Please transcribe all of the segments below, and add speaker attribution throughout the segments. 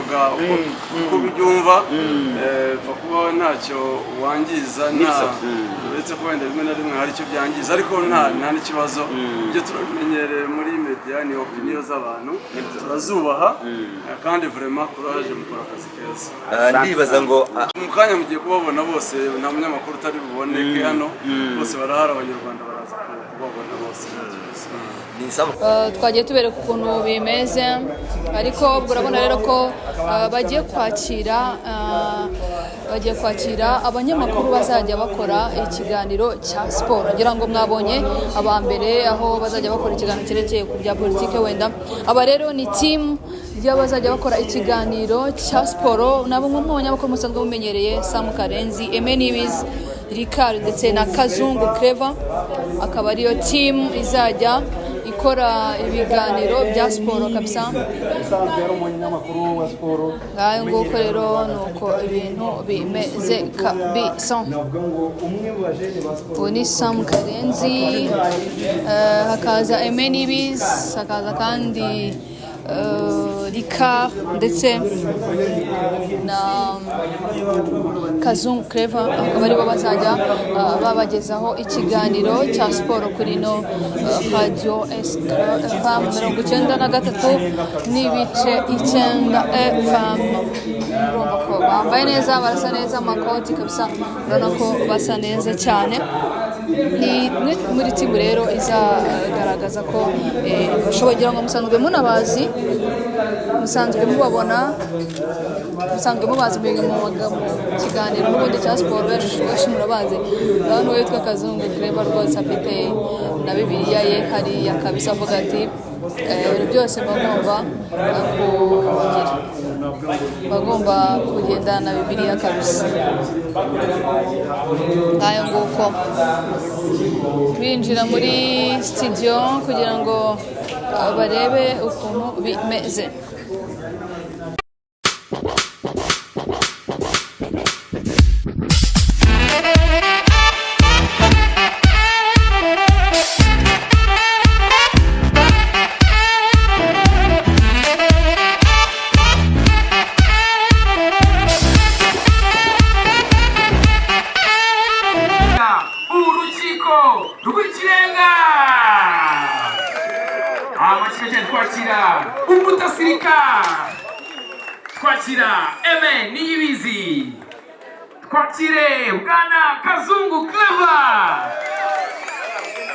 Speaker 1: bivuga uko byumva kuba ntacyo wangiza uretse ko wenda rimwe na rimwe hari icyo byangiza ariko nta n'ikibazo ibyo turamenyereye muri media ni opinion z'abantu turazubaha kandi vraiment courage mukora akazi keza
Speaker 2: ndibaza ngo
Speaker 1: mu kanya mugiye kubabona bose nta munyamakuru utari buboneke hano bose barahari abanyarwanda baraza kubabona bose
Speaker 3: twagiye tubereka ukuntu bimeze ariko urabona rero ko bagiye kwakira abanyamakuru bazajya bakora ikiganiro cya siporo ngira ngo mwabonye abambere aho bazajya bakora ikiganiro cyerekeye ku bya politike wenda aba rero ni team y'abazajya bakora ikiganiro cya siporo nabo nk'umunyamakuru musanzwe mumenyereye Sam Karenzi Emenibiz Ricard ndetse na Kazungu Clever akaba ariyo team izajya ikora ibiganiro bya siporo kabisa
Speaker 4: usanzwe ari umunyamakuru wa siporo
Speaker 3: ngaho nguko rero nuko ibintu bimeze kabisa ubu ni Sam Karenzi hakaza Emenibiz hakaza kandi Ricard ndetse na Kazungu Clever akaba aribo bazajya babagezaho ikiganiro cya siporo kuri no radio FM 93 n'ibice 9 FM urumva ko bambaye neza barasa neza amakoti kabisa urabona ko basa neza cyane ni muri timu rero izagaragaza ko bashoboye ngo musanzwe munabazi musanzwe mubabona musanzwe mubazi mu kiganiro n'ubundi cya siporo benshi murabazi abantu witwa Kazungu Clever rwose afite na Bibiliya ye hariya kabisa avuga ati ibintu byose bagomba kugendana na Bibiliya kabisa ngayo nguko binjira muri studio kugira ngo barebe ukuntu bimeze
Speaker 5: twakira Emenibiz twakire bwana Kazungu Clever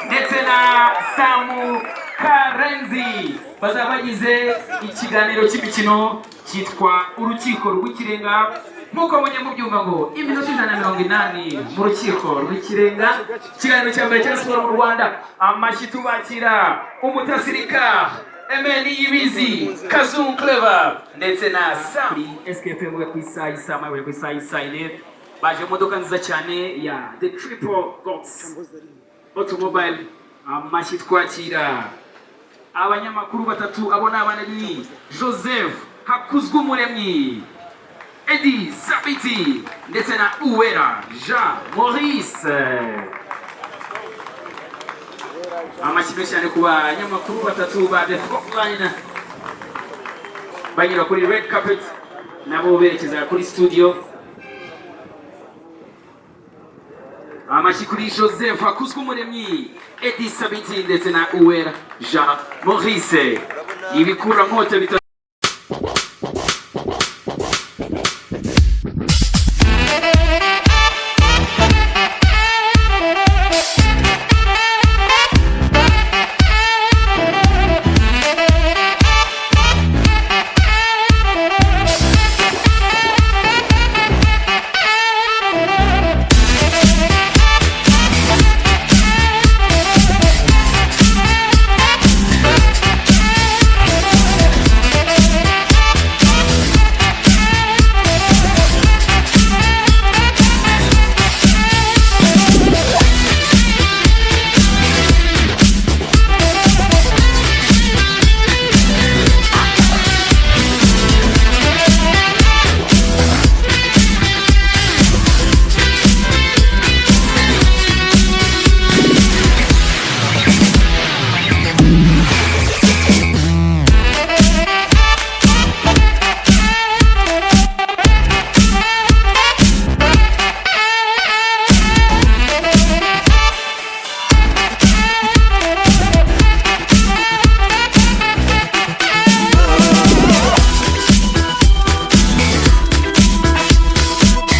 Speaker 5: ndetse na Sam Karenzi bazabagize ikiganiro cy'imikino cyitwa urukiko rw'ikirenga nk'uko munyamubyumva ngo iminota 180 mu rukiko rw'ikirenga ikiganiro cya mbere cya siporo mu Rwanda amashyi tubakira umutasirika Emenibiz Kazungu Clever ndetse na Sam SKFM ku isa mawe ku isa ile baje modoka nziza cyane ya The Triple Goats Automobile amashyi twakira abanyamakuru batatu abona abana ni Joseph Hakuzwumuremyi Edi Sabiti ndetse na Uwera Jean Maurice amashyi cyane ku banyamakuru batatu ba The Frontline banyura kuri red carpet nabo berekeza kuri studio amashyi kuri Joseph Hakuzwumuremyi Edi Sabiti ndetse na Uwera Jean Maurice ibikura nkote